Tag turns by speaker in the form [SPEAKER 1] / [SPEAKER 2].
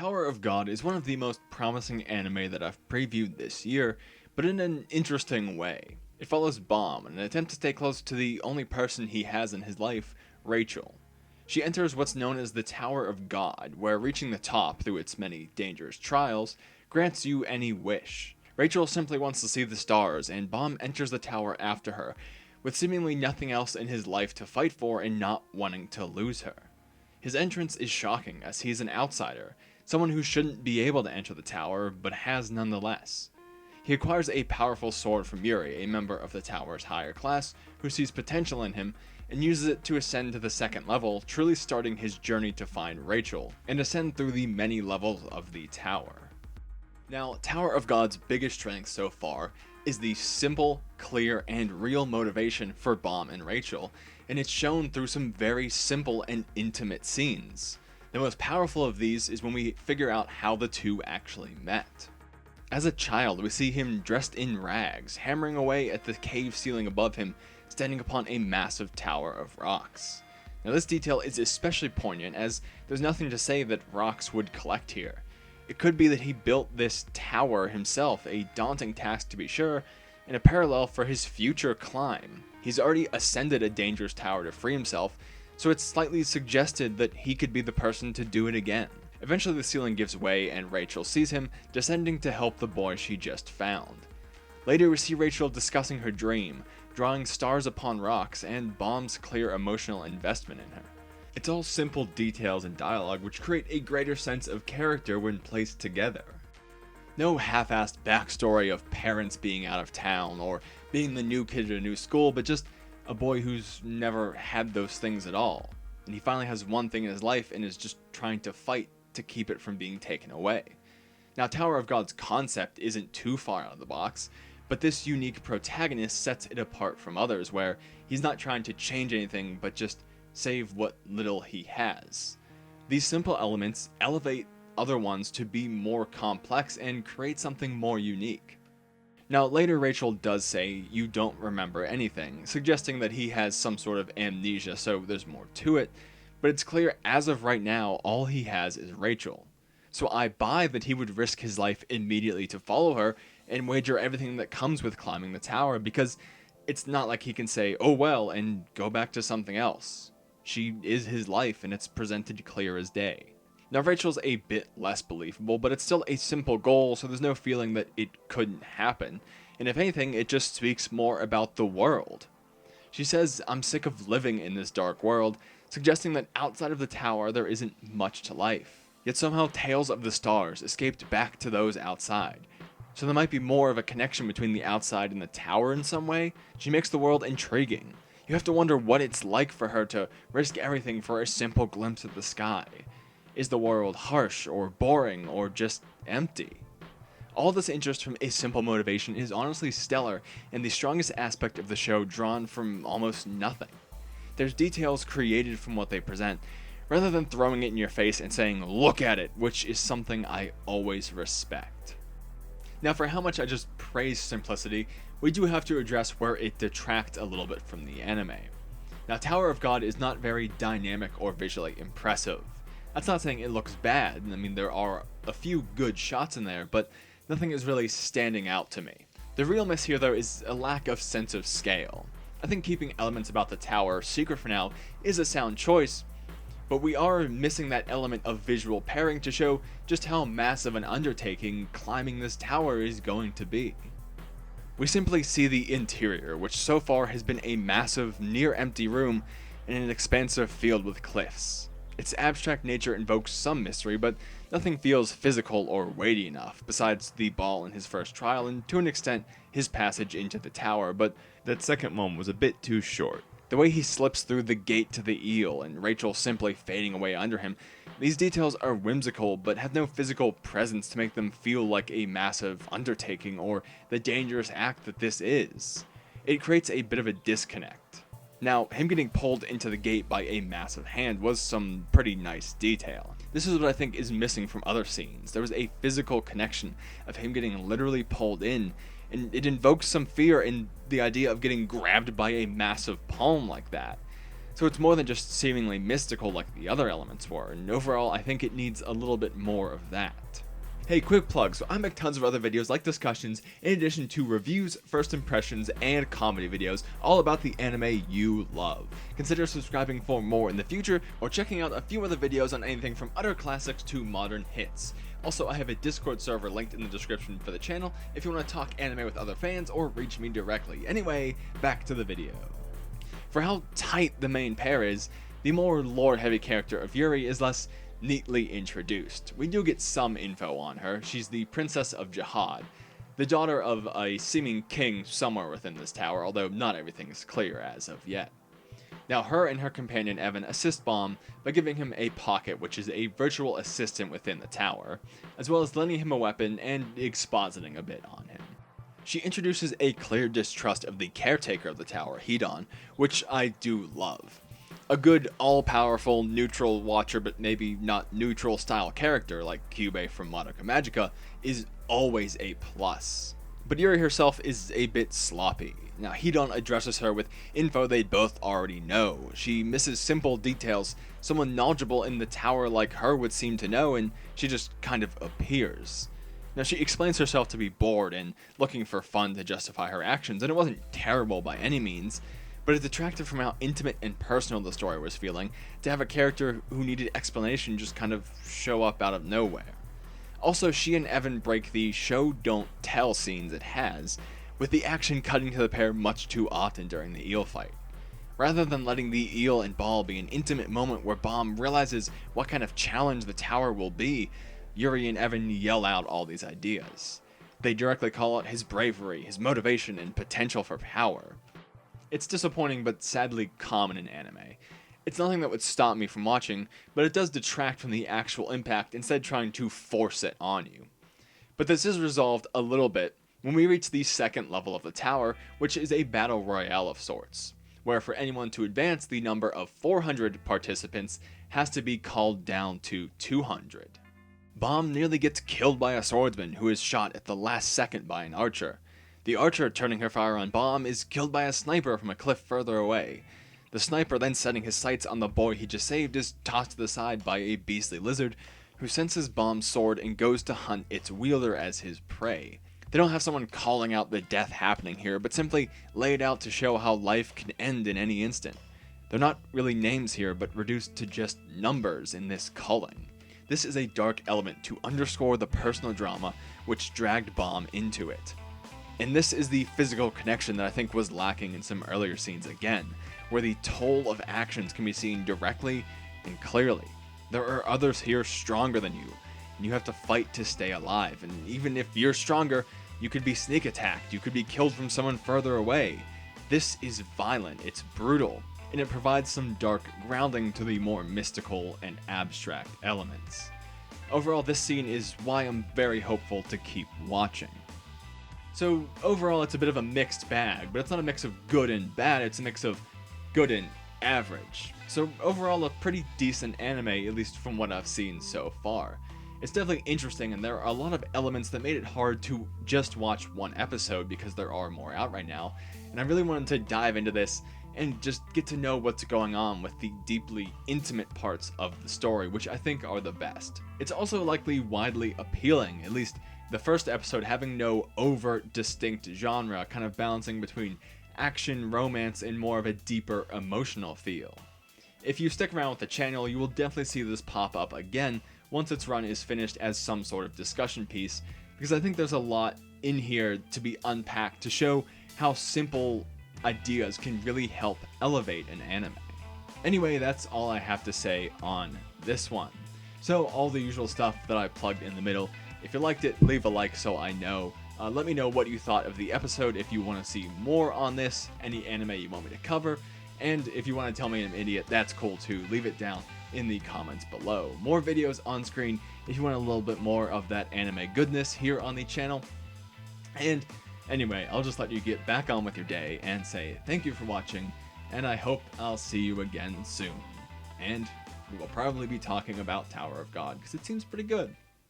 [SPEAKER 1] Tower of God is one of the most promising anime that I've previewed this year, but in an interesting way. It follows Bomb in an attempt to stay close to the only person he has in his life, Rachel. She enters what's known as the Tower of God, where reaching the top through its many dangerous trials grants you any wish. Rachel simply wants to see the stars, and Bomb enters the tower after her, with seemingly nothing else in his life to fight for and not wanting to lose her. His entrance is shocking, as he's an outsider, someone who shouldn't be able to enter the tower, but has nonetheless. He acquires a powerful sword from Yuri, a member of the tower's higher class, who sees potential in him, and uses it to ascend to the second level, truly starting his journey to find Rachel, and ascend through the many levels of the tower. Now, Tower of God's biggest strength so far is the simple, clear, and real motivation for Bomb and Rachel, and it's shown through some very simple and intimate scenes. The most powerful of these is when we figure out how the two actually met. As a child, we see him dressed in rags, hammering away at the cave ceiling above him, standing upon a massive tower of rocks. Now, this detail is especially poignant, as there's nothing to say that rocks would collect here. It could be that he built this tower himself, a daunting task to be sure, and a parallel for his future climb. He's already ascended a dangerous tower to free himself, so it's slightly suggested that he could be the person to do it again. Eventually the ceiling gives way and Rachel sees him descending to help the boy she just found. Later we see Rachel discussing her dream, drawing stars upon rocks, and Bomb's clear emotional investment in her. It's all simple details and dialogue which create a greater sense of character when placed together. No half-assed backstory of parents being out of town or being the new kid at a new school, but just a boy who's never had those things at all, and he finally has one thing in his life and is just trying to fight to keep it from being taken away. Now, Tower of God's concept isn't too far out of the box, but this unique protagonist sets it apart from others, where he's not trying to change anything but just save what little he has. These simple elements elevate other ones to be more complex and create something more unique. Now, later Rachel does say you don't remember anything, suggesting that he has some sort of amnesia, so there's more to it, but it's clear as of right now all he has is Rachel. So I buy that he would risk his life immediately to follow her and wager everything that comes with climbing the tower, because it's not like he can say, oh well, and go back to something else. She is his life, and it's presented clear as day. Now, Rachel's a bit less believable, but it's still a simple goal, so there's no feeling that it couldn't happen, and if anything, it just speaks more about the world. She says, I'm sick of living in this dark world, suggesting that outside of the tower there isn't much to life. Yet somehow tales of the stars escaped back to those outside. So there might be more of a connection between the outside and the tower in some way. She makes the world intriguing. You have to wonder what it's like for her to risk everything for a simple glimpse of the sky. Is the world harsh or boring or just empty? All this interest from a simple motivation is honestly stellar, and the strongest aspect of the show drawn from almost nothing. There's details created from what they present, rather than throwing it in your face and saying, look at it, which is something I always respect. Now, for how much I just praise simplicity, we do have to address where it detracts a little bit from the anime. Now, Tower of God is not very dynamic or visually impressive. That's not saying it looks bad. I mean, there are a few good shots in there, but nothing is really standing out to me. The real miss here, though, is a lack of sense of scale. I think keeping elements about the tower secret for now is a sound choice, but we are missing that element of visual pairing to show just how massive an undertaking climbing this tower is going to be. We simply see the interior, which so far has been a massive, near-empty room in an expansive field with cliffs. Its abstract nature invokes some mystery, but nothing feels physical or weighty enough, besides the ball in his first trial and, to an extent, his passage into the tower, but that second one was a bit too short. The way he slips through the gate to the eel, and Rachel simply fading away under him, these details are whimsical, but have no physical presence to make them feel like a massive undertaking or the dangerous act that this is. It creates a bit of a disconnect. Now, him getting pulled into the gate by a massive hand was some pretty nice detail. This is what I think is missing from other scenes. There was a physical connection of him getting literally pulled in, and it invokes some fear in the idea of getting grabbed by a massive palm like that. So it's more than just seemingly mystical like the other elements were, and overall I think it needs a little bit more of that. Hey, quick plug, so I make tons of other videos like discussions, in addition to reviews, first impressions, and comedy videos, all about the anime you love. Consider subscribing for more in the future, or checking out a few other videos on anything from utter classics to modern hits. Also, I have a Discord server linked in the description for the channel if you want to talk anime with other fans or reach me directly. Anyway, back to the video. For how tight the main pair is, the more lore-heavy character of Yuri is less neatly introduced. We do get some info on her. She's the Princess of Jihad, the daughter of a seeming king somewhere within this tower, although not everything is clear as of yet. Now, her and her companion Evan assist Bomb by giving him a pocket, which is a virtual assistant within the tower, as well as lending him a weapon and expositing a bit on him. She introduces a clear distrust of the caretaker of the tower, Hedon, which I do love. A good, all-powerful, neutral watcher but maybe not neutral style character like Kyubey from Madoka Magica is always a plus. But Yuri herself is a bit sloppy. Now, Hedon addresses her with info they both already know. She misses simple details someone knowledgeable in the tower like her would seem to know, and she just kind of appears. Now, she explains herself to be bored and looking for fun to justify her actions, and it wasn't terrible by any means, but it detracted from how intimate and personal the story was feeling to have a character who needed explanation just kind of show up out of nowhere. Also, she and Evan break the show don't tell scenes it has, with the action cutting to the pair much too often during the eel fight. Rather than letting the eel and ball be an intimate moment where Bomb realizes what kind of challenge the tower will be, Yuri and Evan yell out all these ideas. They directly call out his bravery, his motivation, and potential for power. It's disappointing but sadly common in anime. It's nothing that would stop me from watching, but it does detract from the actual impact, instead trying to force it on you. But this is resolved a little bit when we reach the second level of the tower, which is a battle royale of sorts, where for anyone to advance, the number of 400 participants has to be called down to 200. Bomb nearly gets killed by a swordsman who is shot at the last second by an archer. The archer, turning her fire on Bomb, is killed by a sniper from a cliff further away. The sniper, then setting his sights on the boy he just saved, is tossed to the side by a beastly lizard, who senses Bomb's sword and goes to hunt its wielder as his prey. They don't have someone calling out the death happening here, but simply lay it out to show how life can end in any instant. They're not really names here, but reduced to just numbers in this culling. This is a dark element to underscore the personal drama which dragged Bomb into it. And this is the physical connection that I think was lacking in some earlier scenes again, where the toll of actions can be seen directly and clearly. There are others here stronger than you, and you have to fight to stay alive, and even if you're stronger, you could be sneak attacked, you could be killed from someone further away. This is violent, it's brutal, and it provides some dark grounding to the more mystical and abstract elements. Overall, this scene is why I'm very hopeful to keep watching. So overall, it's a bit of a mixed bag, but it's not a mix of good and bad, it's a mix of good and average. So overall, a pretty decent anime, at least from what I've seen so far. It's definitely interesting, and there are a lot of elements that made it hard to just watch one episode because there are more out right now, and I really wanted to dive into this and just get to know what's going on with the deeply intimate parts of the story, which I think are the best. It's also likely widely appealing, at least the first episode having no overt distinct genre, kind of balancing between action, romance, and more of a deeper emotional feel. If you stick around with the channel, you will definitely see this pop up again once its run is finished as some sort of discussion piece, because I think there's a lot in here to be unpacked to show how simple ideas can really help elevate an anime. Anyway, that's all I have to say on this one. So all the usual stuff that I plugged in the middle. If you liked it, leave a like so I know. Let me know what you thought of the episode, if you want to see more on this, any anime you want me to cover, and if you want to tell me I'm an idiot, that's cool too. Leave it down in the comments below. More videos on screen if you want a little bit more of that anime goodness here on the channel. And anyway, I'll just let you get back on with your day and say thank you for watching, and I hope I'll see you again soon. And we will probably be talking about Tower of God, because it seems pretty good.